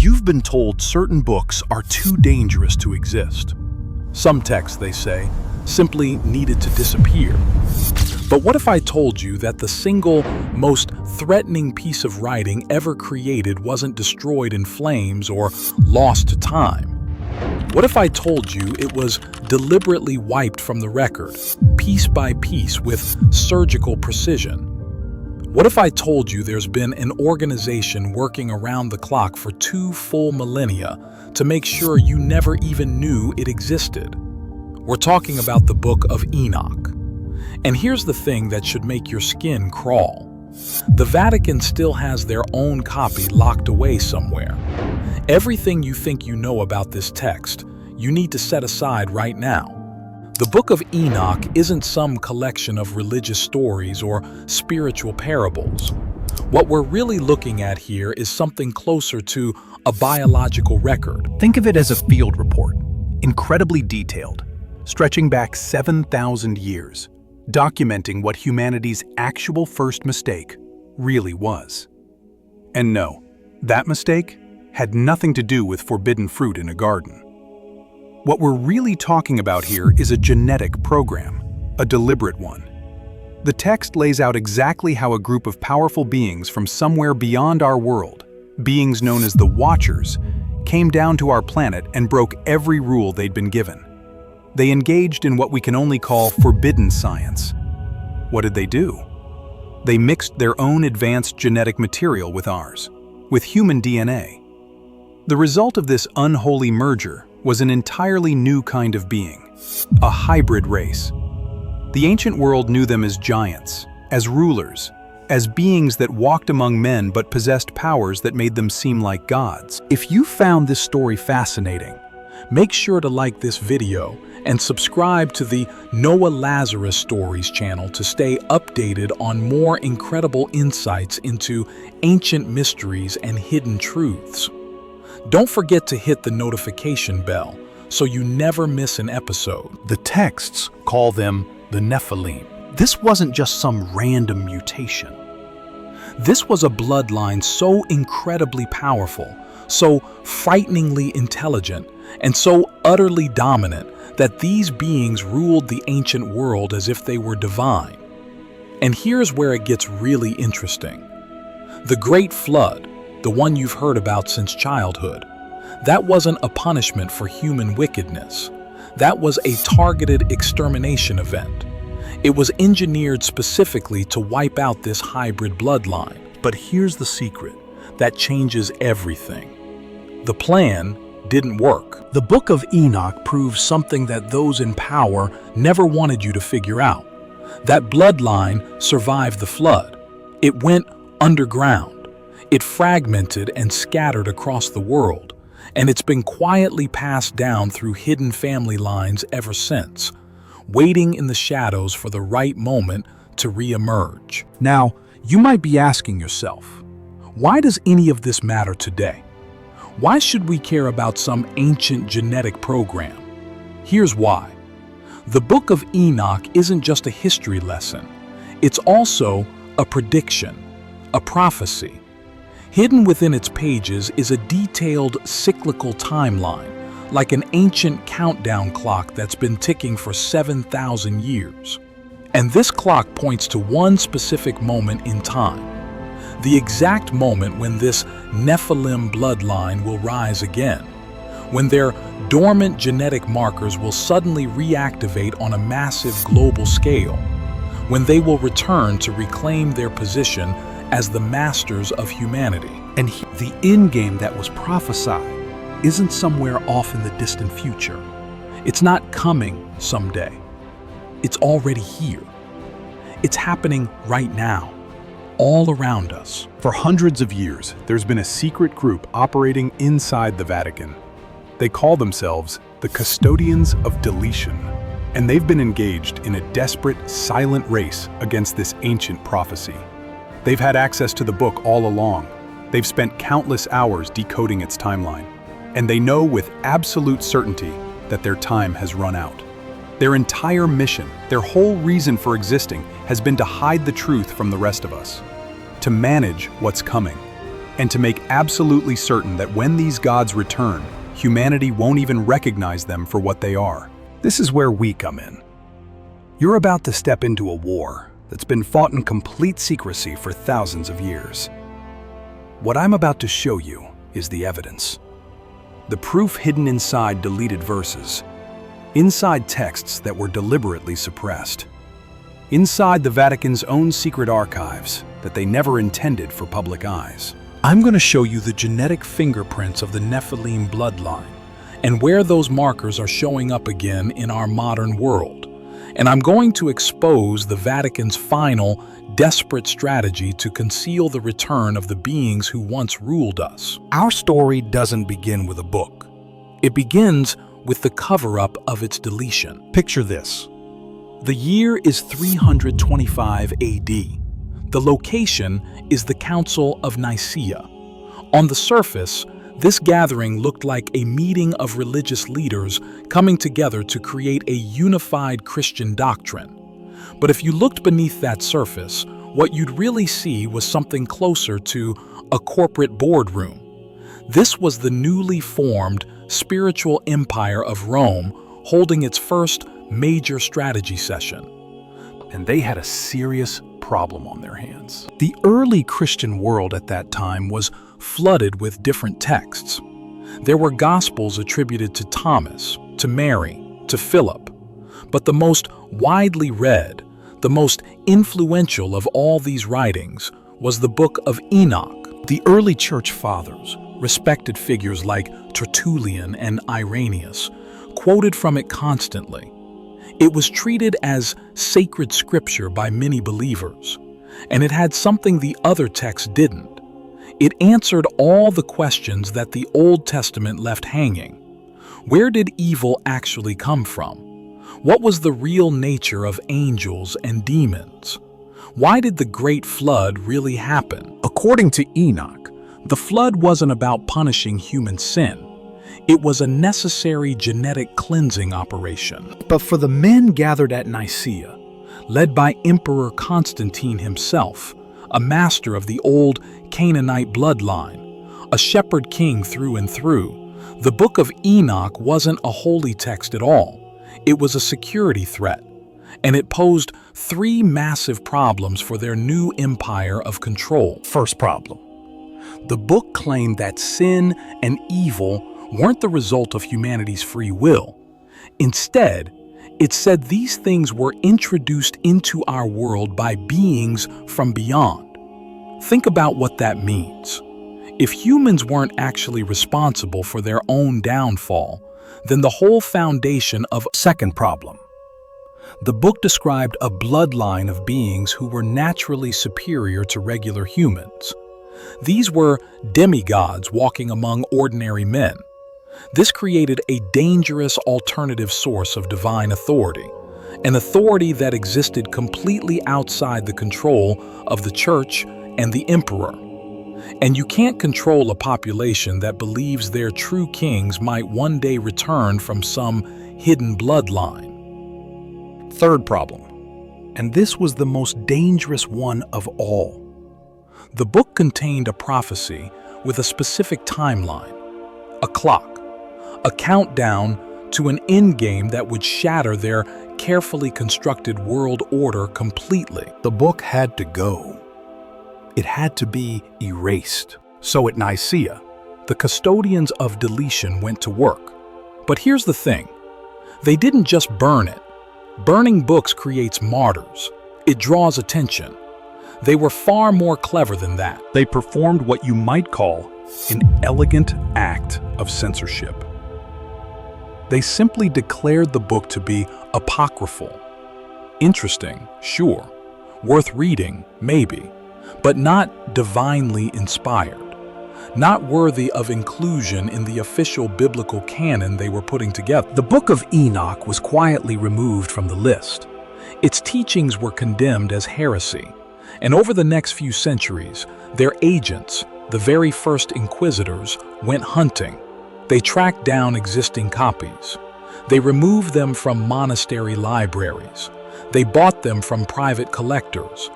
You've been told certain books are too dangerous to exist. Some texts, they say, simply needed to disappear. But what if I told you that the single most threatening piece of writing ever created wasn't destroyed in flames or lost to time? What if I told you it was deliberately wiped from the record, piece by piece with surgical precision? What if I told you there's been an organization working around the clock for 2 full millennia to make sure you never even knew it existed? We're talking about the Book of Enoch. And here's the thing that should make your skin crawl. The Vatican still has their own copy locked away somewhere. Everything you think you know about this text, you need to set aside right now. The Book of Enoch isn't some collection of religious stories or spiritual parables. What we're really looking at here is something closer to a biological record. Think of it as a field report, incredibly detailed, stretching back 7,000 years, documenting what humanity's actual first mistake really was. And no, that mistake had nothing to do with forbidden fruit in a garden. What we're really talking about here is a genetic program, a deliberate one. The text lays out exactly how a group of powerful beings from somewhere beyond our world, beings known as the Watchers, came down to our planet and broke every rule they'd been given. They engaged in what we can only call forbidden science. What did they do? They mixed their own advanced genetic material with ours, with human DNA. The result of this unholy merger was an entirely new kind of being, a hybrid race. The ancient world knew them as giants, as rulers, as beings that walked among men but possessed powers that made them seem like gods. If you found this story fascinating, make sure to like this video and subscribe to the Noah Lazarus Stories channel to stay updated on more incredible insights into ancient mysteries and hidden truths. Don't forget to hit the notification bell so you never miss an episode. The texts call them the Nephilim. This wasn't just some random mutation. This was a bloodline so incredibly powerful, so frighteningly intelligent, and so utterly dominant that these beings ruled the ancient world as if they were divine. And here's where it gets really interesting. The Great Flood, the one you've heard about since childhood, that wasn't a punishment for human wickedness. That was a targeted extermination event. It was engineered specifically to wipe out this hybrid bloodline. But here's the secret That changes everything. The plan didn't work. The Book of Enoch proves something that those in power Never wanted you to figure out. That bloodline survived the flood. It went underground. It fragmented and scattered across the world, and it's been quietly passed down through hidden family lines ever since, waiting in the shadows for the right moment to re-emerge. Now, you might be asking yourself, Why does any of this matter today? Why should we care about some ancient genetic program? Here's why. The Book of Enoch isn't just a history lesson. It's also a prediction, a prophecy. Hidden within its pages is a detailed cyclical timeline, like an ancient countdown clock that's been ticking for 7,000 years. And this clock points to one specific moment in time, the exact moment when this Nephilim bloodline will rise again, when their dormant genetic markers will suddenly reactivate on a massive global scale, when they will return to reclaim their position as the masters of humanity. And the endgame that was prophesied isn't somewhere off in the distant future. It's not coming someday. It's already here. It's happening right now, all around us. For hundreds of years, there's been a secret group operating inside the Vatican. They call themselves the Custodians of Deletion, and they've been engaged in a desperate, silent race against this ancient prophecy. They've had access to the book all along. They've spent countless hours decoding its timeline, and they know with absolute certainty that their time has run out. Their entire mission, their whole reason for existing, has been to hide the truth from the rest of us, to manage what's coming. and to make absolutely certain that when these gods return, humanity won't even recognize them for what they are. This is where we come in. You're about to step into a war that's been fought in complete secrecy for thousands of years. What I'm about to show you is the evidence. The proof hidden inside deleted verses, inside texts that were deliberately suppressed, inside the Vatican's own secret archives that they never intended for public eyes. I'm going to show you the genetic fingerprints of the Nephilim bloodline and where those markers are showing up again in our modern world. And I'm going to expose the Vatican's final, desperate strategy to conceal the return of the beings who once ruled us. Our story doesn't begin with a book. It begins with the cover-up of its deletion. Picture this. The year is 325 AD. The location is the Council of Nicaea. On the surface, this gathering looked like a meeting of religious leaders coming together to create a unified Christian doctrine. But if you looked beneath that surface, what you'd really see was something closer to a corporate boardroom. This was the newly formed spiritual empire of Rome holding its first major strategy session. And they had a serious problem on their hands. The early Christian world at that time was flooded with different texts. There were Gospels attributed to Thomas, to Mary, to Philip. But the most widely read, the most influential of all these writings was the Book of Enoch. The early church fathers, respected figures like Tertullian and Irenaeus, quoted from it constantly. It was treated as sacred scripture by many believers, and it had something the other texts didn't. It answered all the questions that the Old Testament left hanging. Where did evil actually come from? What was the real nature of angels and demons? Why did the Great Flood really happen? According to Enoch, the flood wasn't about punishing human sin. It was a necessary genetic cleansing operation. But for the men gathered at Nicaea, led by Emperor Constantine himself, a master of the old Canaanite bloodline, a shepherd king through and through, the Book of Enoch wasn't a holy text at all. It was a security threat, and it posed three massive problems for their new empire of control. First problem. The book claimed that sin and evil weren't the result of humanity's free will. Instead, it said these things were introduced into our world by beings from beyond. Think about what that means. If humans weren't actually responsible for their own downfall, then the whole foundation of second problem. The book described a bloodline of beings who were naturally superior to regular humans. These were demigods walking among ordinary men. This created a dangerous alternative source of divine authority, an authority that existed completely outside the control of the church and the emperor. And you can't control a population that believes their true kings might one day return from some hidden bloodline. Third problem, and this was the most dangerous one of all. The book contained a prophecy with a specific timeline, a clock, a countdown to an endgame that would shatter their carefully constructed world order completely. The book had to go. It had to be erased. So at Nicaea, the custodians of deletion went to work. But here's the thing. They didn't just burn it. Burning books creates martyrs. It draws attention. They were far more clever than that. They performed what you might call an elegant act of censorship. They simply declared the book to be apocryphal. Interesting, sure. Worth reading, maybe. But not divinely inspired. Not worthy of inclusion in the official biblical canon they were putting together. The Book of Enoch was quietly removed from the list. Its teachings were condemned as heresy. And over the next few centuries, their agents, the very first inquisitors, went hunting. They tracked down existing copies. They removed them from monastery libraries. They bought them from private collectors.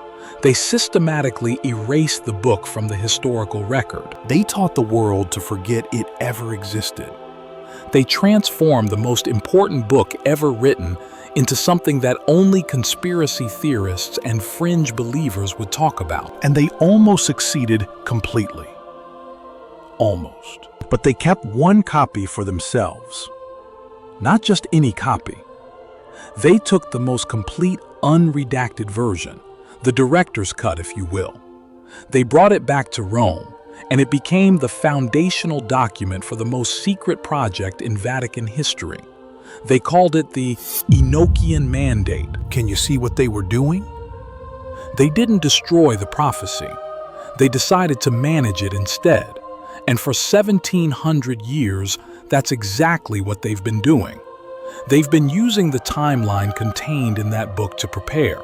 They systematically erased the book from the historical record. They taught the world to forget it ever existed. They transformed the most important book ever written into something that only conspiracy theorists and fringe believers would talk about. And they almost succeeded completely. Almost. But they kept one copy for themselves. Not just any copy. They took the most complete unredacted version, the director's cut, if you will. They brought it back to Rome, and it became the foundational document for the most secret project in Vatican history. They called it the Enochian Mandate. Can you see what they were doing? They didn't destroy the prophecy. They decided to manage it instead. And for 1700 years, that's exactly what they've been doing. They've been using the timeline contained in that book to prepare.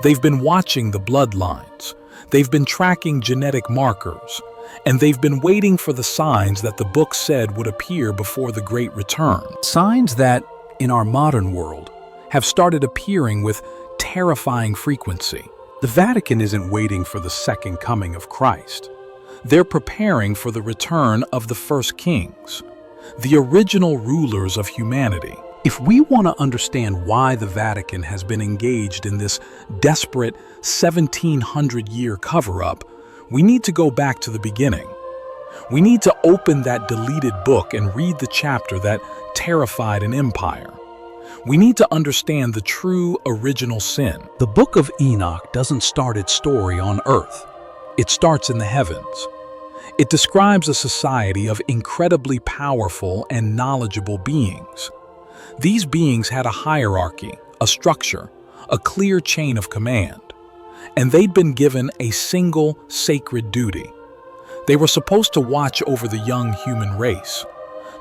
They've been watching the bloodlines. They've been tracking genetic markers. And they've been waiting for the signs that the book said would appear before the Great Return. Signs that, in our modern world, have started appearing with terrifying frequency. the Vatican isn't waiting for the second coming of Christ. They're preparing for the return of the first kings, the original rulers of humanity. If we want to understand why the Vatican has been engaged in this desperate 1700-year cover-up, we need to go back to the beginning. We need to open that deleted book and read the chapter that terrified an empire. We need to understand the true original sin. The Book of Enoch doesn't start its story on earth. It starts in the heavens. It describes a society of incredibly powerful and knowledgeable beings. These beings had a hierarchy, a structure, a clear chain of command, and they'd been given a single sacred duty. They were supposed to watch over the young human race,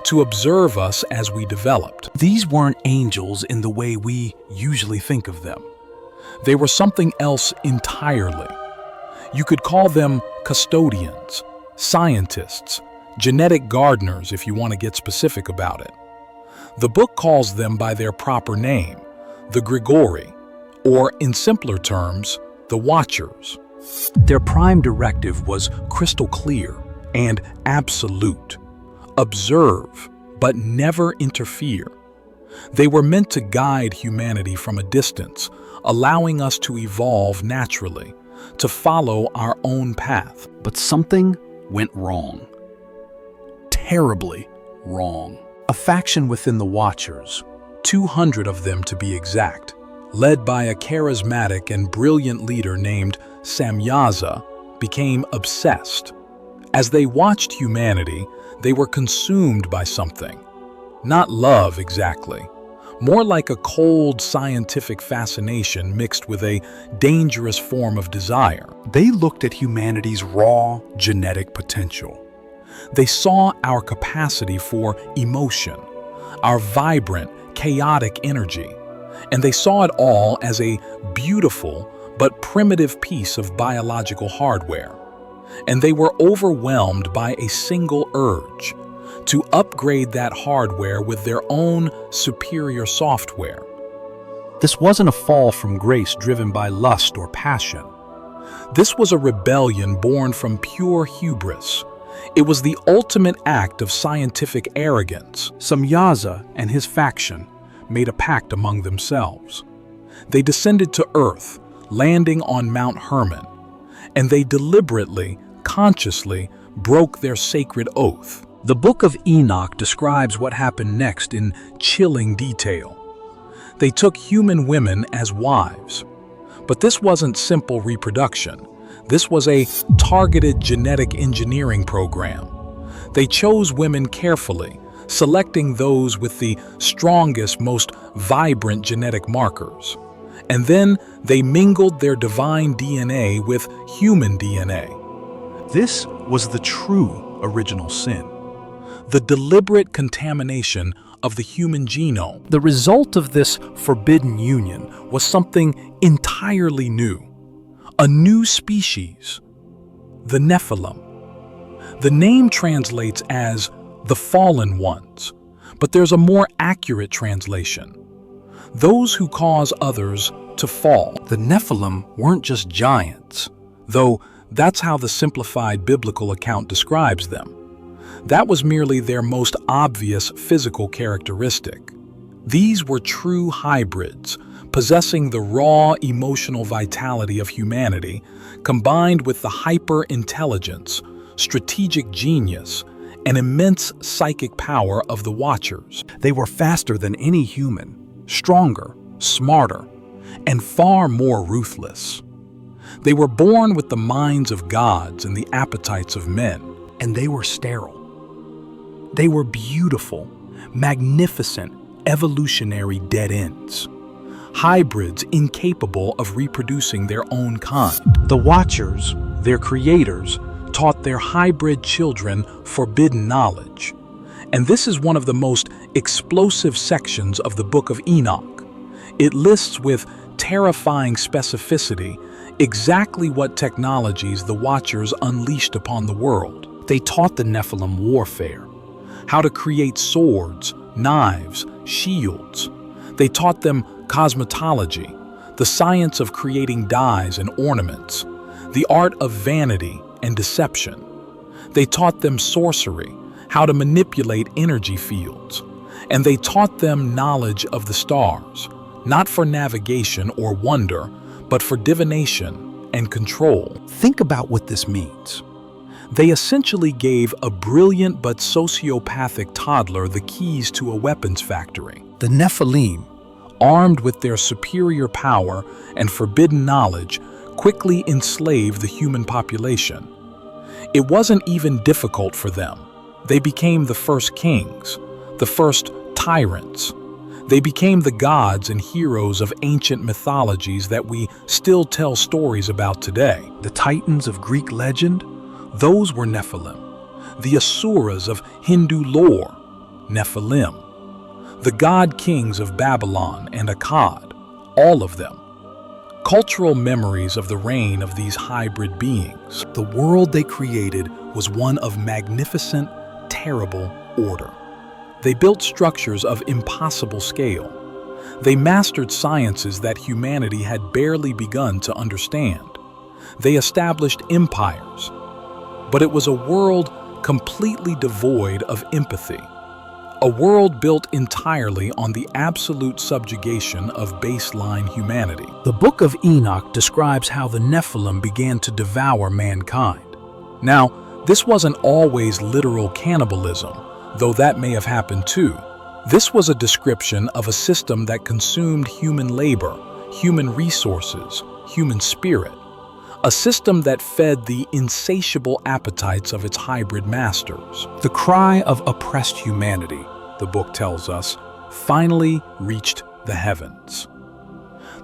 to observe us as we developed. These weren't angels in the way we usually think of them. They were something else entirely. You could call them custodians, scientists, genetic gardeners if you want to get specific about it. The book calls them by their proper name, the Grigori, or in simpler terms, the Watchers. Their prime directive was crystal clear And absolute. Observe, but never interfere. They were meant to guide humanity from a distance, allowing us to evolve naturally, to follow our own path. But something went wrong. Terribly wrong. A faction within the Watchers, 200 of them to be exact, led by a charismatic and brilliant leader named Samyaza, became obsessed. As they watched humanity, they were consumed by something. Not love exactly, more like a cold scientific fascination mixed with a dangerous form of desire. they looked at humanity's raw genetic potential. They saw our capacity for emotion, our vibrant, chaotic energy, and they saw it all as a beautiful but primitive piece of biological hardware. And they were overwhelmed by a single urge to upgrade that hardware with their own superior software. This wasn't a fall from grace driven by lust or passion. This was a rebellion born from pure hubris. It was the ultimate act of scientific arrogance. Samyaza and his faction Made a pact among themselves. They descended to Earth, landing on Mount Hermon, and they deliberately, consciously broke their sacred oath. The Book of Enoch describes what happened next in chilling detail. They took human women as wives. But this wasn't simple reproduction. This was a targeted genetic engineering program. They chose women carefully, selecting those with the strongest, most vibrant genetic markers. And then they mingled their divine DNA with human DNA. This was the true original sin. The deliberate contamination of the human genome. The result of this forbidden union Was something entirely new. A new species. The Nephilim. The name translates as the fallen ones, but there's a more accurate translation. those who cause others to fall. The Nephilim weren't just giants, though that's how the simplified biblical account describes them. That was merely their most obvious physical characteristic. These were true hybrids, possessing the raw emotional vitality of humanity, combined with the hyper-intelligence, strategic genius, and immense psychic power of the Watchers. They were faster than any human, stronger, smarter, and far more ruthless. They were born with the minds of gods and the appetites of men, and they were sterile. They were beautiful, magnificent, evolutionary dead ends. Hybrids incapable of reproducing their own kind. The Watchers, their creators, taught their hybrid children forbidden knowledge. And this is one of the most explosive sections of the Book of Enoch. It lists with terrifying specificity exactly what technologies the Watchers unleashed upon the world. They taught the Nephilim warfare, how to create swords, knives, shields. They taught them cosmetology, the science of creating dyes and ornaments, the art of vanity and deception. They taught them sorcery, how to manipulate energy fields, and they taught them knowledge of the stars, not for navigation or wonder, but for divination and control. Think about what this means. They essentially gave a brilliant but sociopathic toddler the keys to a weapons factory. The Nephilim, armed with their superior power and forbidden knowledge, quickly enslaved the human population. It wasn't even difficult for them. They became the first kings, the first tyrants. They became the gods and heroes of ancient mythologies that we still tell stories about today. The Titans of Greek legend, those were Nephilim. The Asuras of Hindu lore, Nephilim. The god kings of Babylon and Akkad, all of them. Cultural memories of the reign of these hybrid beings. The world they created was one of magnificent, terrible order. They built structures of impossible scale. They mastered sciences that humanity had barely begun to understand. They established empires. But it was a world completely devoid of empathy. A world built entirely on the absolute subjugation of baseline humanity. The Book of Enoch describes how the Nephilim began to devour mankind. Now, this wasn't always literal cannibalism, though that may have happened too. This was a description of a system that consumed human labor, human resources, human spirit. A system that fed the insatiable appetites of its hybrid masters. The cry of oppressed humanity, the book tells us, finally reached the heavens.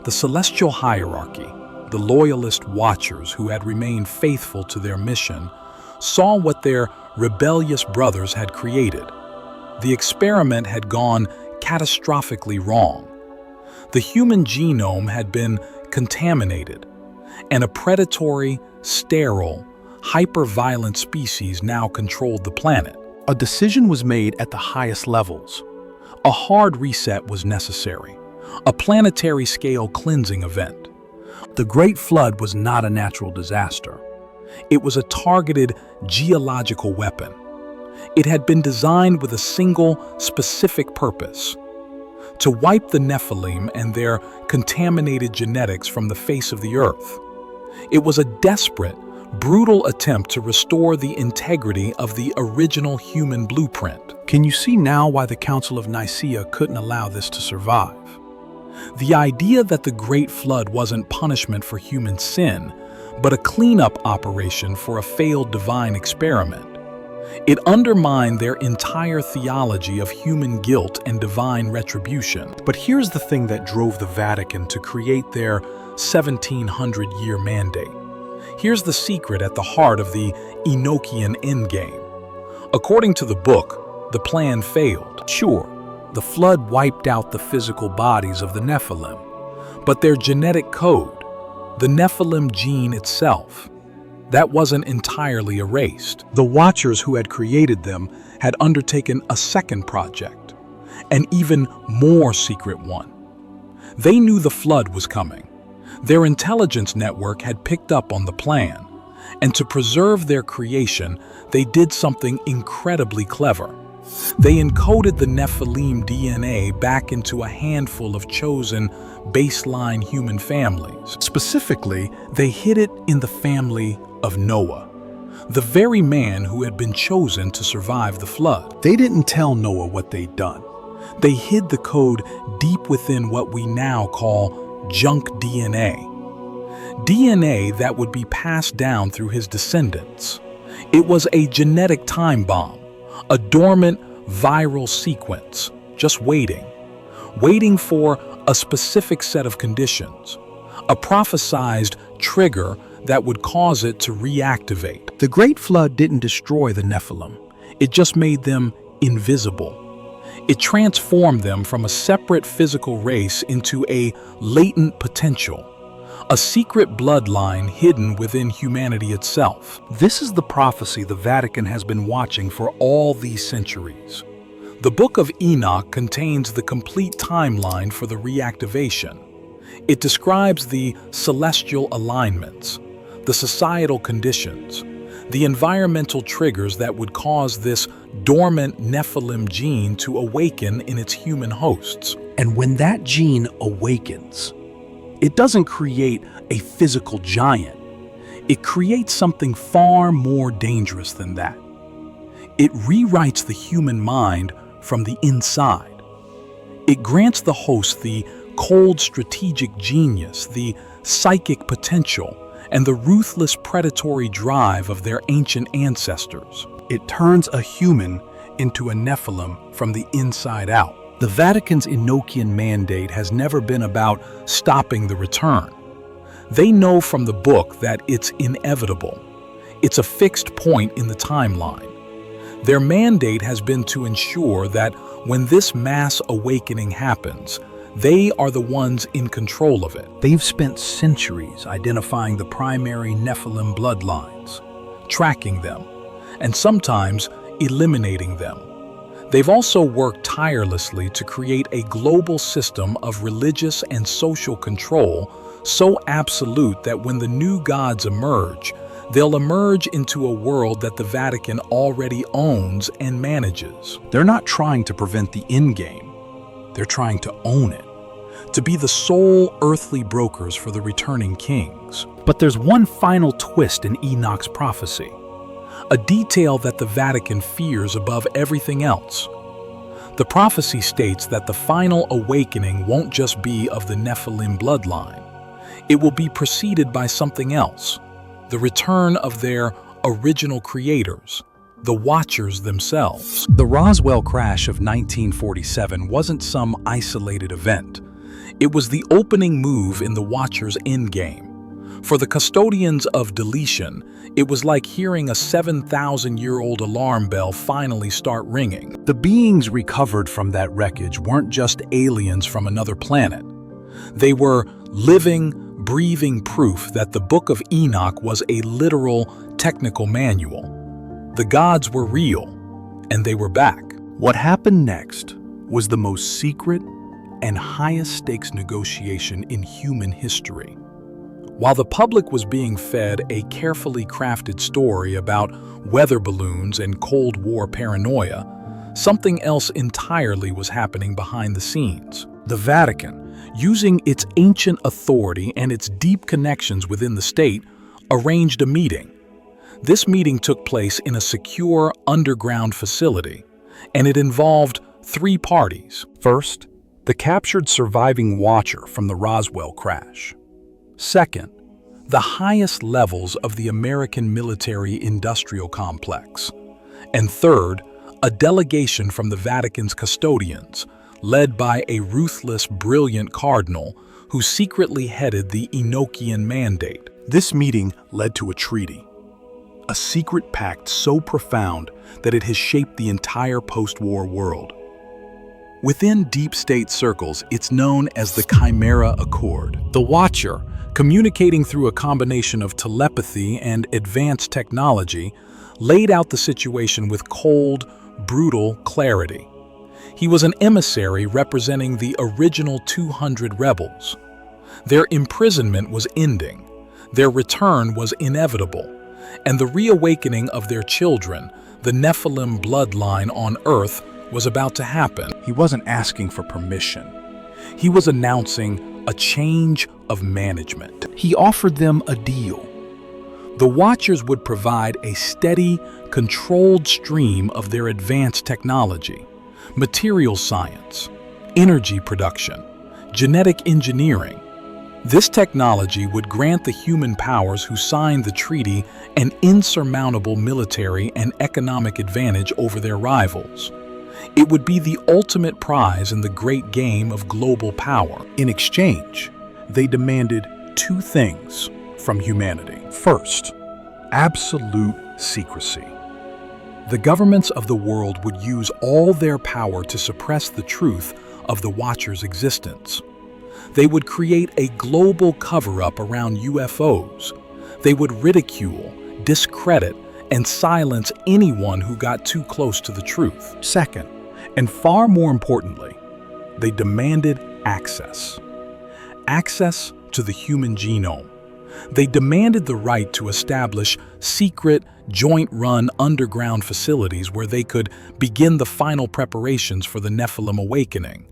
The celestial hierarchy, the loyalist watchers who had remained faithful to their mission, saw what their rebellious brothers had created. The experiment had gone catastrophically wrong. The human genome had been contaminated, and a predatory, sterile, hyper-violent species now controlled the planet. A decision was made at the highest levels. A hard reset was necessary, a planetary-scale cleansing event. The Great Flood was not a natural disaster. It was a targeted geological weapon. It had been designed with a single, specific purpose: to wipe the Nephilim and their contaminated genetics from the face of the earth. It was a desperate, brutal attempt to restore the integrity of the original human blueprint. Can you see now why the Council of Nicaea couldn't allow this to survive? The idea that the Great Flood wasn't punishment for human sin, but a cleanup operation for a failed divine experiment. It undermined their entire theology of human guilt and divine retribution. But here's the thing that drove the Vatican to create their 1700-year mandate. Here's the secret at the heart of the Enochian endgame. According to the book, the plan failed. Sure, the flood wiped out the physical bodies of the Nephilim, but their genetic code, the Nephilim gene itself, that wasn't entirely erased. The Watchers who had created them had undertaken a second project, an even more secret one. They knew the flood was coming. Their intelligence network had picked up on the plan, and to preserve their creation, they did something incredibly clever. They encoded the Nephilim DNA back into a handful of chosen baseline human families. Specifically, they hid it in the family of Noah, the very man who had been chosen to survive the flood. They didn't tell Noah what they'd done. They hid the code deep within what we now call junk DNA. DNA that would be passed down through his descendants. It was a genetic time bomb, a dormant viral sequence, just waiting for a specific set of conditions, a prophesized trigger that would cause it to reactivate. The Great Flood didn't destroy the Nephilim. It just made them invisible. It transformed them from a separate physical race into a latent potential, a secret bloodline hidden within humanity itself. This is the prophecy the Vatican has been watching for all these centuries. The Book of Enoch contains the complete timeline for the reactivation. It describes the celestial alignments, the societal conditions, the environmental triggers that would cause this dormant Nephilim gene to awaken in its human hosts. And when that gene awakens, it doesn't create a physical giant. It creates something far more dangerous than that. It rewrites the human mind from the inside. It grants the host the cold strategic genius, the psychic potential, and the ruthless predatory drive of their ancient ancestors. It turns a human into a Nephilim from the inside out. The Vatican's Enochian mandate has never been about stopping the return. They know from the book that it's inevitable. It's a fixed point in the timeline. Their mandate has been to ensure that when this mass awakening happens, they are the ones in control of it. They've spent centuries identifying the primary Nephilim bloodlines, tracking them, and sometimes eliminating them. They've also worked tirelessly to create a global system of religious and social control so absolute that when the new gods emerge, they'll emerge into a world that the Vatican already owns and manages. They're not trying to prevent the endgame. They're trying to own it, to be the sole earthly brokers for the returning kings. But there's one final twist in Enoch's prophecy, a detail that the Vatican fears above everything else. The prophecy states that the final awakening won't just be of the Nephilim bloodline. It will be preceded by something else, the return of their original creators, the Watchers themselves. The Roswell crash of 1947 wasn't some isolated event. It was the opening move in the Watchers' endgame. For the custodians of deletion, it was like hearing a 7,000-year-old alarm bell finally start ringing. The beings recovered from that wreckage weren't just aliens from another planet. They were living, breathing proof that the Book of Enoch was a literal, technical manual. The gods were real, and they were back. What happened next was the most secret and highest stakes negotiation in human history. While the public was being fed a carefully crafted story about weather balloons and Cold War paranoia, something else entirely was happening behind the scenes. The Vatican, using its ancient authority and its deep connections within the state, arranged a meeting. This meeting took place in a secure underground facility, and it involved three parties. First, the captured surviving watcher from the Roswell crash. Second, the highest levels of the American military-industrial complex. And third, a delegation from the Vatican's custodians, led by a ruthless, brilliant cardinal who secretly headed the Enochian mandate. This meeting led to a treaty, a secret pact so profound that it has shaped the entire post-war world. Within deep state circles, it's known as the Chimera Accord. The Watcher, communicating through a combination of telepathy and advanced technology, laid out the situation with cold, brutal clarity. He was an emissary representing the original 200 rebels. Their imprisonment was ending, their return was inevitable, and the reawakening of their children, the Nephilim bloodline on Earth, was about to happen. He wasn't asking for permission. He was announcing a change of management. He offered them a deal. The Watchers would provide a steady, controlled stream of their advanced technology, material science, energy production, genetic engineering. This technology would grant the human powers who signed the treaty an insurmountable military and economic advantage over their rivals. It would be the ultimate prize in the great game of global power. In exchange, they demanded two things from humanity. First, absolute secrecy. The governments of the world would use all their power to suppress the truth of the Watchers' existence. They would create a global cover-up around UFOs. They would ridicule, discredit, and silence anyone who got too close to the truth. Second, and far more importantly, they demanded access. Access to the human genome. They demanded the right to establish secret, joint-run underground facilities where they could begin the final preparations for the Nephilim awakening.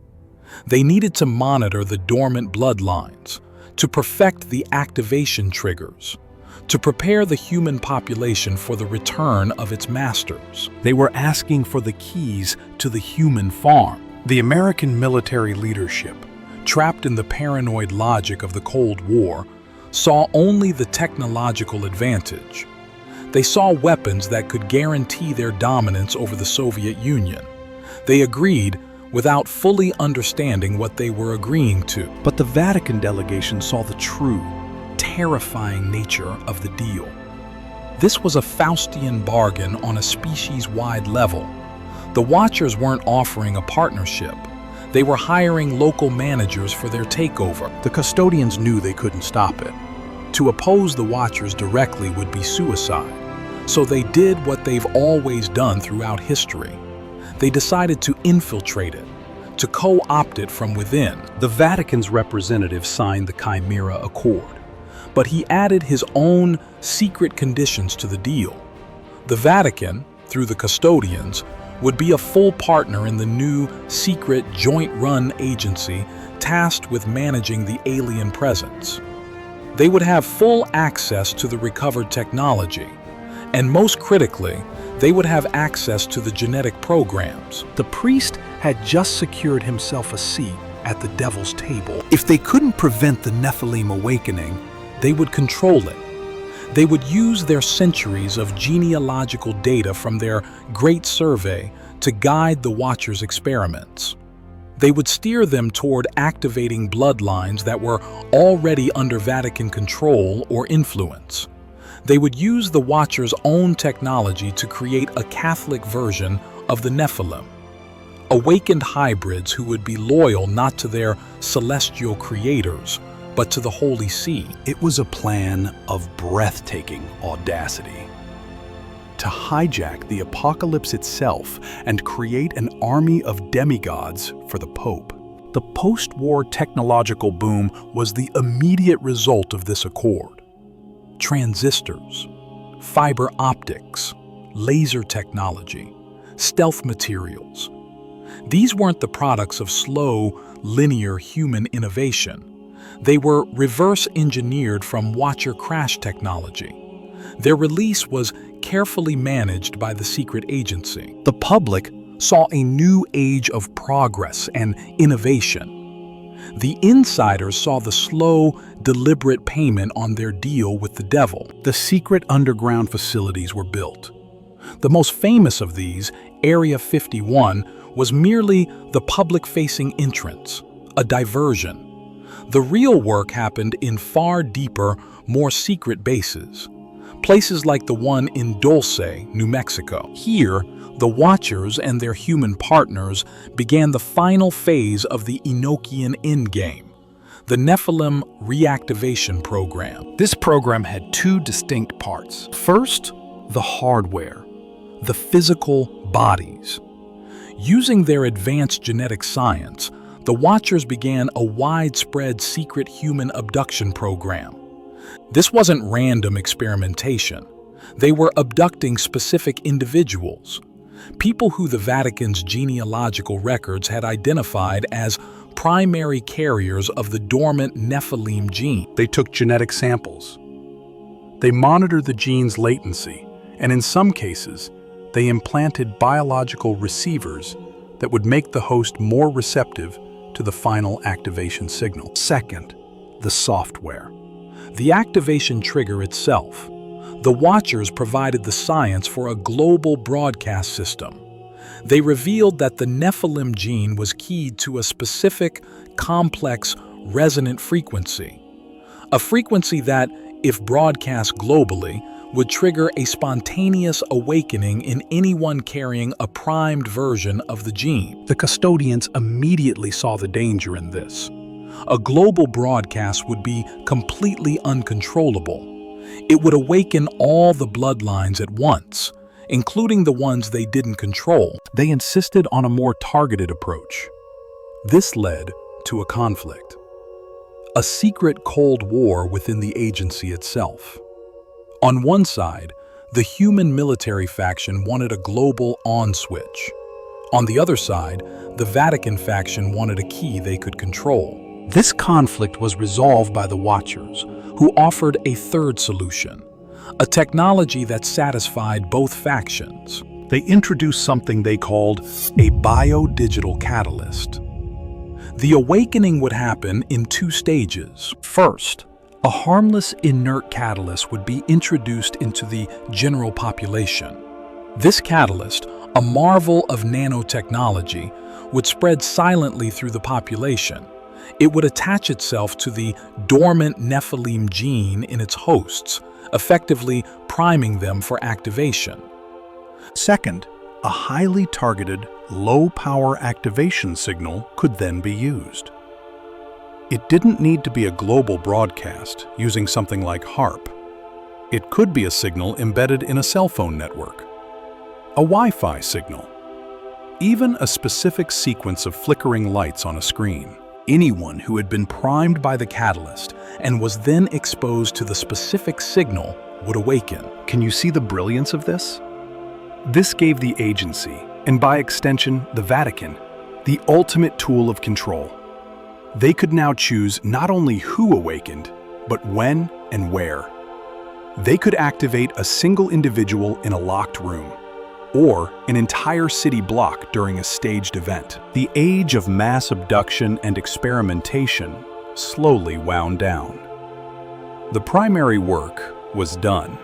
They needed to monitor the dormant bloodlines, to perfect the activation triggers, to prepare the human population for the return of its masters. They were asking for the keys to the human farm. The American military leadership, trapped in the paranoid logic of the Cold War, saw only the technological advantage. They saw weapons that could guarantee their dominance over the Soviet Union. They agreed without fully understanding what they were agreeing to. But the Vatican delegation saw the true, terrifying nature of the deal. This was a Faustian bargain on a species-wide level. The Watchers weren't offering a partnership. They were hiring local managers for their takeover. The custodians knew they couldn't stop it. To oppose the Watchers directly would be suicide. So they did what they've always done throughout history. They decided to infiltrate it, to co-opt it from within. The Vatican's representative signed the Chimera Accord, but he added his own secret conditions to the deal. The Vatican, through the custodians, would be a full partner in the new secret joint-run agency tasked with managing the alien presence. They would have full access to the recovered technology, and most critically, they would have access to the genetic programs. The priest had just secured himself a seat at the devil's table. If they couldn't prevent the Nephilim awakening, they would control it. They would use their centuries of genealogical data from their Great Survey to guide the Watchers' experiments. They would steer them toward activating bloodlines that were already under Vatican control or influence. They would use the Watchers' own technology to create a Catholic version of the Nephilim, awakened hybrids who would be loyal not to their celestial creators, but to the Holy See. It was a plan of breathtaking audacity. To hijack the apocalypse itself and create an army of demigods for the Pope. The post-war technological boom was the immediate result of this accord. Transistors, fiber optics, laser technology, stealth materials. These weren't the products of slow, linear human innovation. They were reverse engineered from Watcher crash technology. Their release was carefully managed by the secret agency. The public saw a new age of progress and innovation. The insiders saw the slow, deliberate payment on their deal with the devil. The secret underground facilities were built. The most famous of these, Area 51, was merely the public-facing entrance, a diversion. The real work happened in far deeper, more secret bases. Places like the one in Dulce, New Mexico. Here, the Watchers and their human partners began the final phase of the Enochian endgame, the Nephilim reactivation program. This program had two distinct parts. First, the hardware, the physical bodies. Using their advanced genetic science, the Watchers began a widespread secret human abduction program. This wasn't random experimentation. They were abducting specific individuals, people who the Vatican's genealogical records had identified as primary carriers of the dormant Nephilim gene. They took genetic samples. They monitored the gene's latency, and in some cases, they implanted biological receivers that would make the host more receptive to the final activation signal. Second, the software. The activation trigger itself. The Watchers provided the science for a global broadcast system. They revealed that the Nephilim gene was keyed to a specific, complex, resonant frequency. A frequency that, if broadcast globally, would trigger a spontaneous awakening in anyone carrying a primed version of the gene. The custodians immediately saw the danger in this. A global broadcast would be completely uncontrollable. It would awaken all the bloodlines at once, including the ones they didn't control. They insisted on a more targeted approach. This led to a conflict. A secret Cold War within the agency itself. On one side, the human military faction wanted a global on switch. On the other side, the Vatican faction wanted a key they could control. This conflict was resolved by the Watchers, who offered a third solution, a technology that satisfied both factions. They introduced something they called a bio-digital catalyst. The awakening would happen in two stages. First, a harmless, inert catalyst would be introduced into the general population. This catalyst, a marvel of nanotechnology, would spread silently through the population. It would attach itself to the dormant Nephilim gene in its hosts, effectively priming them for activation. Second, a highly targeted, low-power activation signal could then be used. It didn't need to be a global broadcast using something like HARP. It could be a signal embedded in a cell phone network, a Wi-Fi signal, even a specific sequence of flickering lights on a screen. Anyone who had been primed by the catalyst and was then exposed to the specific signal would awaken. Can you see the brilliance of this? This gave the agency, and by extension, the Vatican, the ultimate tool of control. They could now choose not only who awakened, but when and where. They could activate a single individual in a locked room, or an entire city block during a staged event. The age of mass abduction and experimentation slowly wound down. The primary work was done.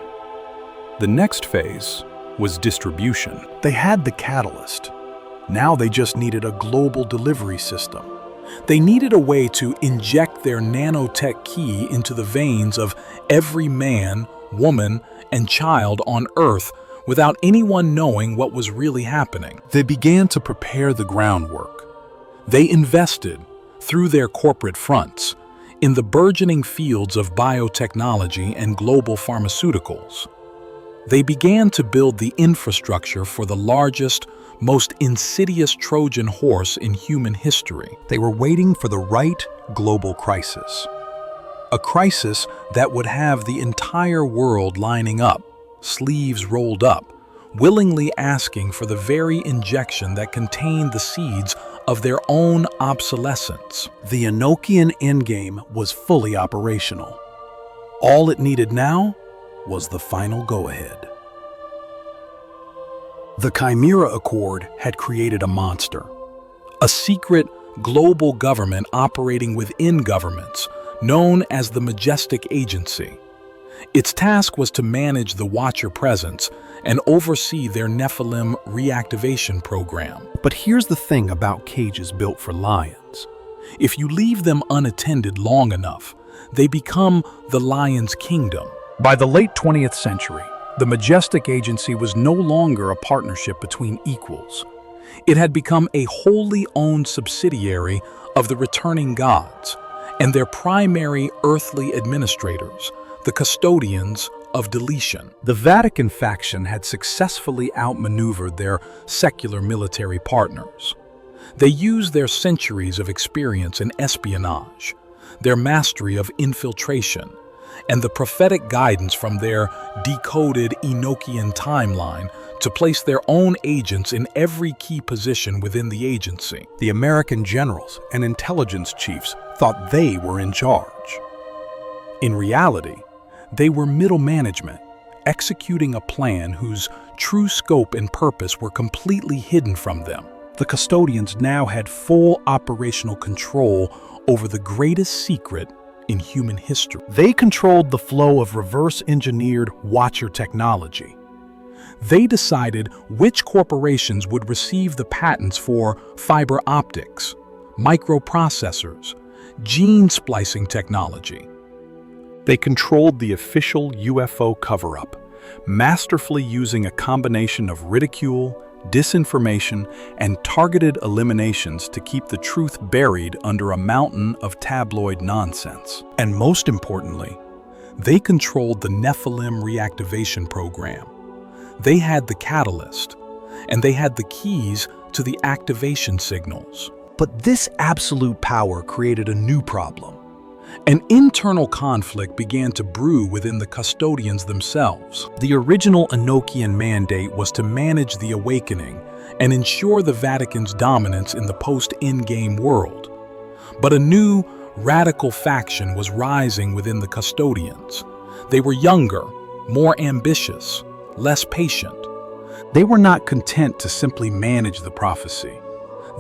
The next phase was distribution. They had the catalyst. Now they just needed a global delivery system. They needed a way to inject their nanotech key into the veins of every man, woman, and child on Earth without anyone knowing what was really happening. They began to prepare the groundwork. They invested, through their corporate fronts, in the burgeoning fields of biotechnology and global pharmaceuticals. They began to build the infrastructure for the largest, most insidious Trojan horse in human history. They were waiting for the right global crisis. A crisis that would have the entire world lining up, sleeves rolled up, willingly asking for the very injection that contained the seeds of their own obsolescence. The Enochian endgame was fully operational. All it needed now was the final go-ahead. The Chimera Accord had created a monster, a secret global government operating within governments, known as the Majestic Agency. Its task was to manage the Watcher presence and oversee their Nephilim reactivation program. But here's the thing about cages built for lions. If you leave them unattended long enough, they become the lion's kingdom. By the late 20th century, the Majestic Agency was no longer a partnership between equals. It had become a wholly owned subsidiary of the returning gods and their primary earthly administrators, the custodians of deletion. The Vatican faction had successfully outmaneuvered their secular military partners. They used their centuries of experience in espionage, their mastery of infiltration, and the prophetic guidance from their decoded Enochian timeline to place their own agents in every key position within the agency. The American generals and intelligence chiefs thought they were in charge. In reality, they were middle management, executing a plan whose true scope and purpose were completely hidden from them. The custodians now had full operational control over the greatest secret in human history. They controlled the flow of reverse-engineered watcher technology. They decided which corporations would receive the patents for fiber optics, microprocessors, gene splicing technology. They controlled the official UFO cover-up, masterfully using a combination of ridicule, disinformation, and targeted eliminations to keep the truth buried under a mountain of tabloid nonsense. And most importantly, they controlled the Nephilim reactivation program. They had the catalyst, and they had the keys to the activation signals. But this absolute power created a new problem. An internal conflict began to brew within the custodians themselves. The original Enochian mandate was to manage the awakening and ensure the Vatican's dominance in the post-endgame world. But a new, radical faction was rising within the custodians. They were younger, more ambitious, less patient. They were not content to simply manage the prophecy.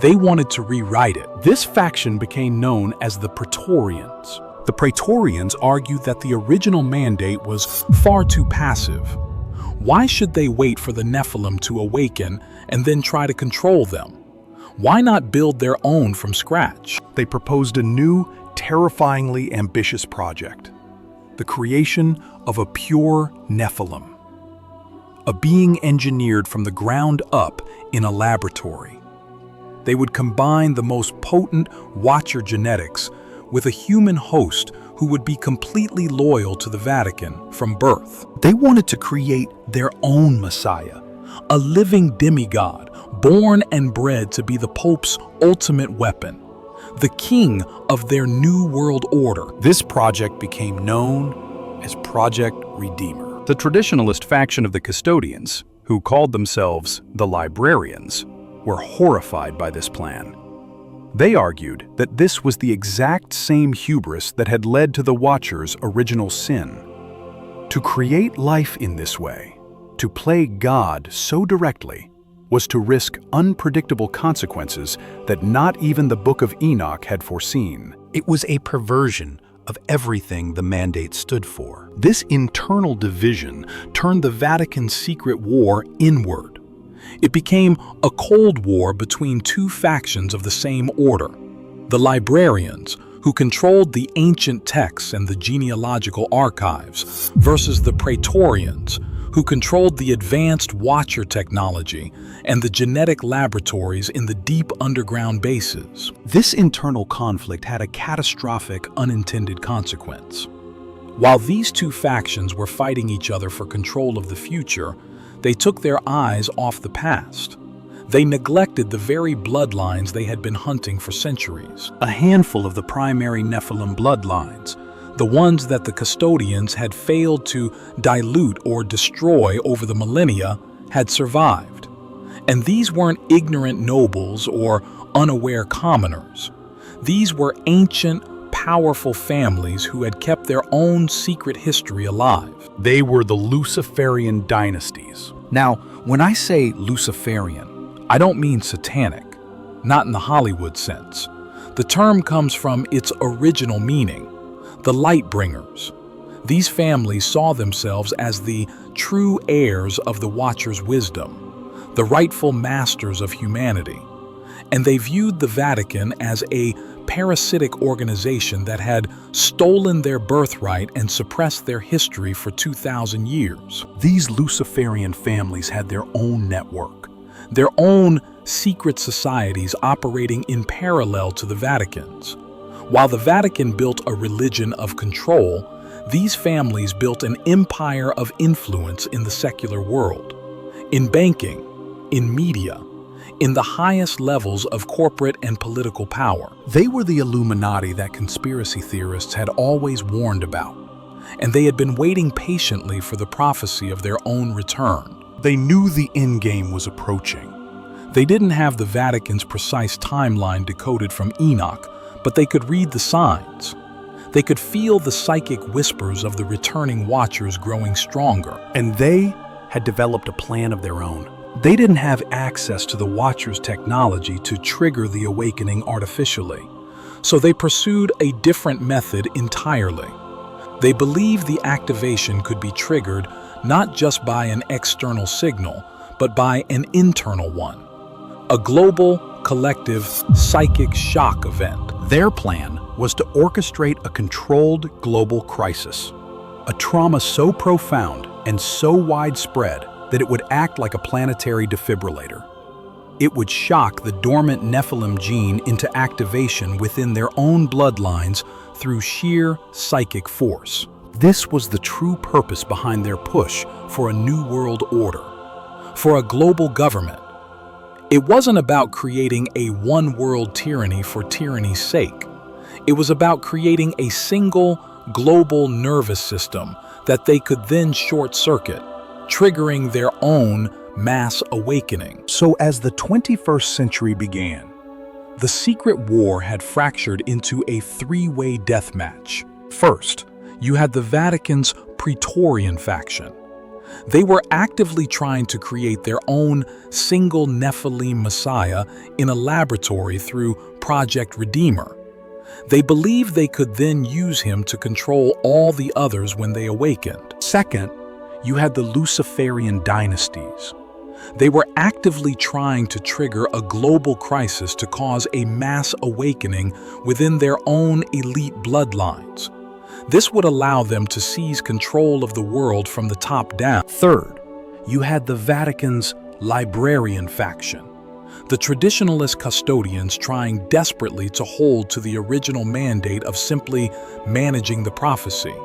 They wanted to rewrite it. This faction became known as the Praetorians. The Praetorians argued that the original mandate was far too passive. Why should they wait for the Nephilim to awaken and then try to control them? Why not build their own from scratch? They proposed a new, terrifyingly ambitious project: the creation of a pure Nephilim, a being engineered from the ground up in a laboratory. They would combine the most potent watcher genetics with a human host who would be completely loyal to the Vatican from birth. They wanted to create their own Messiah, a living demigod, born and bred to be the Pope's ultimate weapon, the king of their new world order. This project became known as Project Redeemer. The traditionalist faction of the custodians, who called themselves the librarians, were horrified by this plan. They argued that this was the exact same hubris that had led to the Watchers' original sin. To create life in this way, to play God so directly, was to risk unpredictable consequences that not even the Book of Enoch had foreseen. It was a perversion of everything the mandate stood for. This internal division turned the Vatican's secret war inward. It became a Cold War between two factions of the same order: the librarians, who controlled the ancient texts and the genealogical archives, versus the Praetorians, who controlled the advanced watcher technology and the genetic laboratories in the deep underground bases. This internal conflict had a catastrophic unintended consequence. While these two factions were fighting each other for control of the future, they took their eyes off the past. They neglected the very bloodlines they had been hunting for centuries. A handful of the primary Nephilim bloodlines, the ones that the custodians had failed to dilute or destroy over the millennia, had survived. And these weren't ignorant nobles or unaware commoners. These were ancient, powerful families who had kept their own secret history alive. They were the Luciferian dynasties. Now, when I say Luciferian, I don't mean satanic, not in the Hollywood sense. The term comes from its original meaning: the light bringers. These families saw themselves as the true heirs of the Watcher's wisdom, the rightful masters of humanity, and they viewed the Vatican as a parasitic organization that had stolen their birthright and suppressed their history for 2,000 years. These Luciferian families had their own network, their own secret societies operating in parallel to the Vatican's. While the Vatican built a religion of control, These families built an empire of influence in the secular world, in banking, in media, in the highest levels of corporate and political power. They were the Illuminati that conspiracy theorists had always warned about, And they had been waiting patiently for the prophecy of their own return. They knew the endgame was approaching. They didn't have the Vatican's precise timeline decoded from Enoch, but they could read the signs. They could feel the psychic whispers of the returning watchers growing stronger. And they had developed a plan of their own. They didn't have access to the Watcher's technology to trigger the awakening artificially, So they pursued a different method entirely. They believed the activation could be triggered not just by an external signal, but by an internal one. A global, collective, psychic shock event. Their plan was to orchestrate a controlled global crisis, a trauma so profound and so widespread that it would act like a planetary defibrillator. It would shock the dormant Nephilim gene into activation within their own bloodlines through sheer psychic force. This was the true purpose behind their push for a new world order, For a global government. It wasn't about creating a one-world tyranny for tyranny's sake. It was about creating a single, global nervous system that they could then short-circuit, triggering their own mass awakening. So as the 21st century began, The secret war had fractured into a three-way death match. First, you had the Vatican's Praetorian faction. They were actively trying to create their own single Nephilim Messiah in a laboratory through Project Redeemer. They believed they could then use him to control all the others when they awakened. second, you had the Luciferian dynasties. They were actively trying to trigger a global crisis to cause a mass awakening within their own elite bloodlines. This would allow them to seize control of the world from the top down. Third, you had the Vatican's librarian faction. The traditionalist custodians trying desperately to hold to the original mandate of simply managing the prophecy.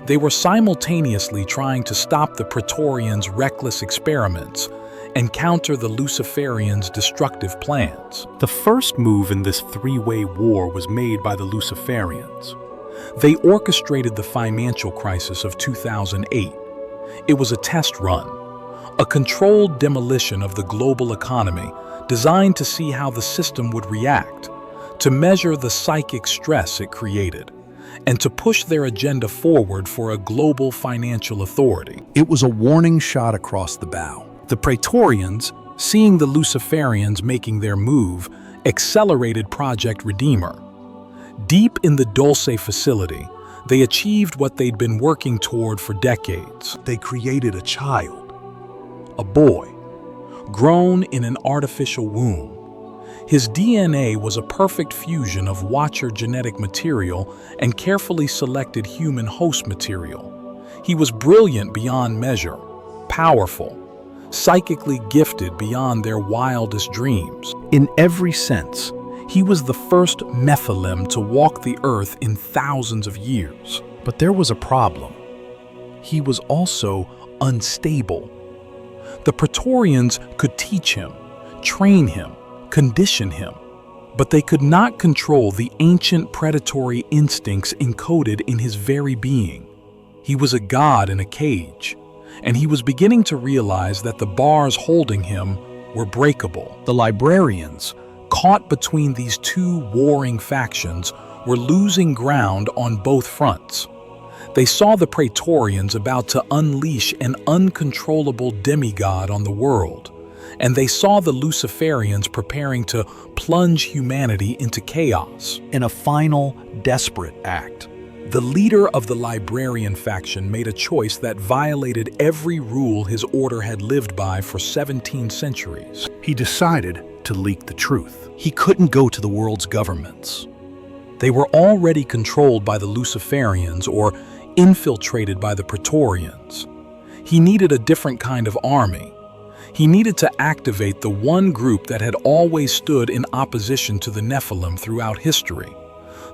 They were simultaneously trying to stop the Praetorians' reckless experiments and counter the Luciferians' destructive plans. The first move in this three-way war was made by the Luciferians. They orchestrated the financial crisis of 2008. It was a test run, a controlled demolition of the global economy designed to see how the system would react, to measure the psychic stress it created, and to push their agenda forward for a global financial authority. It was a warning shot across the bow. The Praetorians, Seeing the Luciferians making their move, accelerated Project Redeemer. Deep in the Dulce facility, they achieved what they'd been working toward for decades. they created a child, a boy. Grown in an artificial womb. His DNA was a perfect fusion of Watcher genetic material and carefully selected human host material. He was brilliant beyond measure, powerful, psychically gifted beyond their wildest dreams. In every sense, He was the first Nephilim to walk the earth in thousands of years. but there was a problem. He was also unstable. The Praetorians could teach him, train him, condition him, but they could not control the ancient predatory instincts encoded in his very being. He was a god in a cage, and he was beginning to realize that the bars holding him were breakable. The librarians, Caught between these two warring factions, were losing ground on both fronts. They saw the Praetorians about to unleash an uncontrollable demigod on the world, and they saw the Luciferians preparing to plunge humanity into chaos. in a final, desperate act, The leader of the librarian faction made a choice that violated every rule his order had lived by for 17 centuries. he decided to leak the truth. He couldn't go to the world's governments. They were already controlled by the Luciferians or infiltrated by the Praetorians. He needed a different kind of army. He needed to activate the one group that had always stood in opposition to the Nephilim throughout history,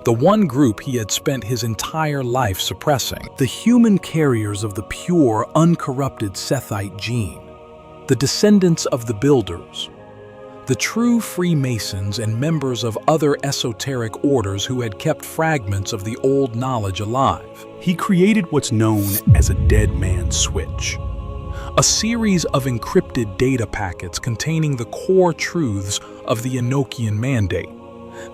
the one group he had spent his entire life suppressing. The human carriers of the pure, uncorrupted Sethite gene, the descendants of the builders, the true Freemasons and members of other esoteric orders who had kept fragments of the old knowledge alive. He created what's known as a dead man's switch, a series of encrypted data packets containing the core truths of the Enochian mandate,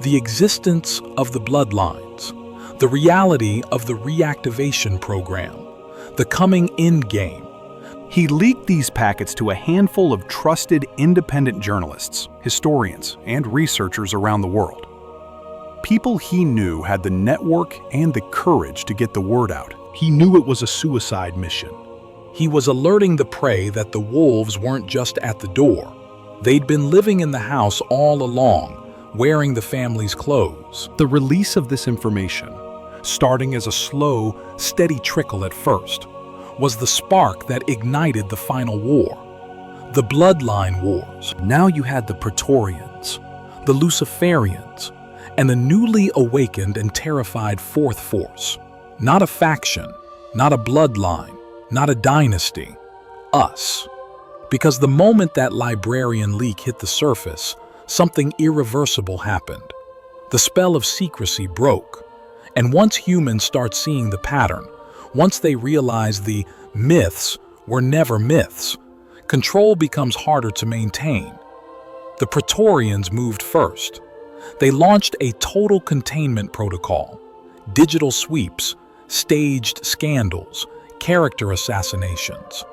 the existence of the bloodlines, the reality of the reactivation program, the coming endgame. He leaked these packets to a handful of trusted independent journalists, historians, and researchers around the world. People he knew had the network and the courage to get the word out. He knew it was a suicide mission. He was alerting the prey that the wolves weren't just at the door. They'd been living in the house all along, wearing the family's clothes. The release of this information, starting as a slow, steady trickle at first, was the spark that ignited the final war, the bloodline wars. Now you had the Praetorians, the Luciferians, and a newly awakened and terrified fourth force. Not a faction, not a bloodline, not a dynasty, us. Because the moment that librarian leak hit the surface, something irreversible happened. The spell of secrecy broke, and once humans start seeing the pattern, once they realize the myths were never myths, control becomes harder to maintain. The Praetorians moved first. They launched a total containment protocol, digital sweeps, staged scandals, character assassinations.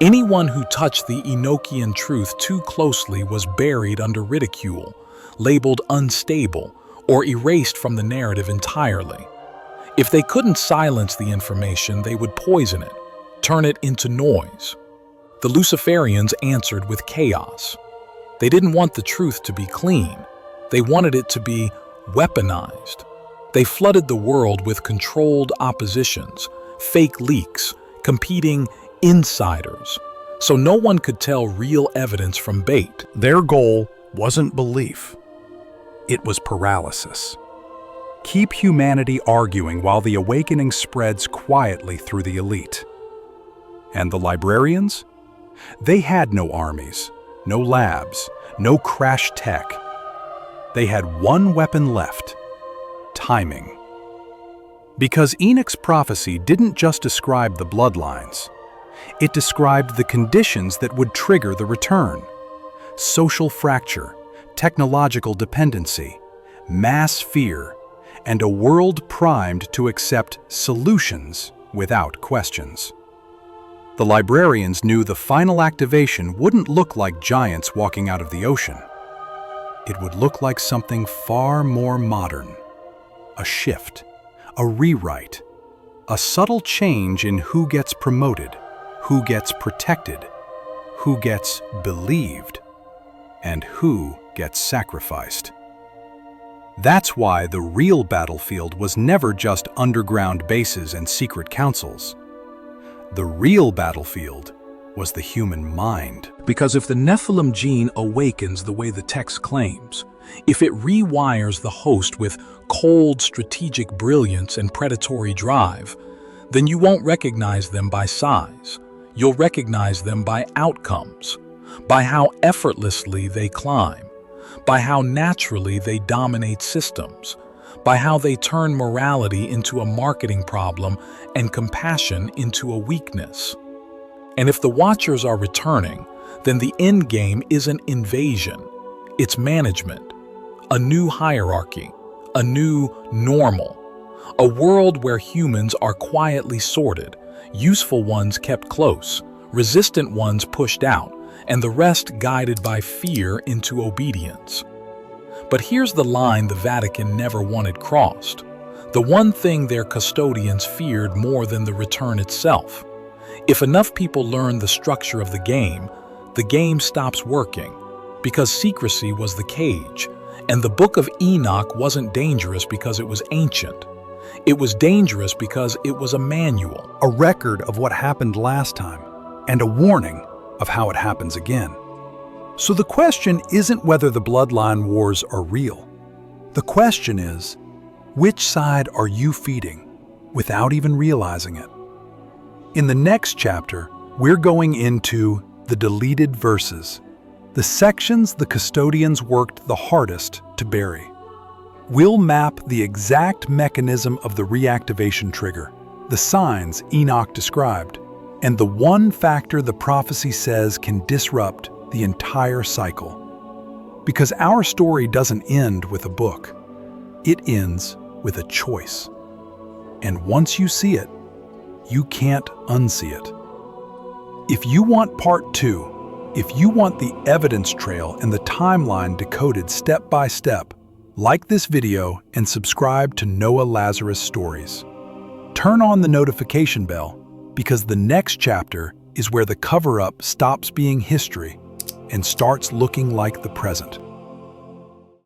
Anyone who touched the Enochian truth too closely was buried under ridicule, labeled unstable, or erased from the narrative entirely. If they couldn't silence the information, they would poison it, turn it into noise. The Luciferians answered with chaos. They didn't want the truth to be clean. They wanted it to be weaponized. They flooded the world with controlled oppositions, fake leaks, competing insiders, so no one could tell real evidence from bait. Their goal wasn't belief. It was paralysis. Keep humanity arguing while the awakening spreads quietly through the elite. And the librarians? They had no armies, no labs, no crash tech. They had one weapon left: timing. Because Enoch's prophecy didn't just describe the bloodlines. It described the conditions that would trigger the return: social fracture, technological dependency, mass fear, and a world primed to accept solutions without questions. The librarians knew the final activation wouldn't look like giants walking out of the ocean. It would look like something far more modern: a shift, a rewrite, a subtle change in who gets promoted, who gets protected, who gets believed, and who gets sacrificed. That's why the real battlefield was never just underground bases and secret councils. The real battlefield was the human mind. Because if the Nephilim gene awakens the way the text claims, if it rewires the host with cold strategic brilliance and predatory drive, then you won't recognize them by size. You'll recognize them by outcomes, by how effortlessly they climb, by how naturally they dominate systems, by how they turn morality into a marketing problem and compassion into a weakness. And if the Watchers are returning, then the end game isn't invasion, it's management, a new hierarchy, a new normal, a world where humans are quietly sorted, useful ones kept close, resistant ones pushed out, and the rest guided by fear into obedience. But here's the line the Vatican never wanted crossed, the one thing their custodians feared more than the return itself. If enough people learn the structure of the game stops working, because secrecy was the cage, and the Book of Enoch wasn't dangerous because it was ancient. It was dangerous because it was a manual, a record of what happened last time, and a warning of how it happens again. So the question isn't whether the bloodline wars are real. The question is, Which side are you feeding without even realizing it? In the next chapter, we're going into the deleted verses, the sections the custodians worked the hardest to bury. We'll map the exact mechanism of the reactivation trigger, the signs Enoch described, and the one factor the prophecy says can disrupt the entire cycle. Because our story doesn't end with a book. It ends with a choice. And once you see it, you can't unsee it. If you want part 2, if you want the evidence trail and the timeline decoded step by step, like this video and subscribe to Noah Lazarus Stories. Turn on the notification bell because the next chapter is where the cover-up stops being history and starts looking like the present.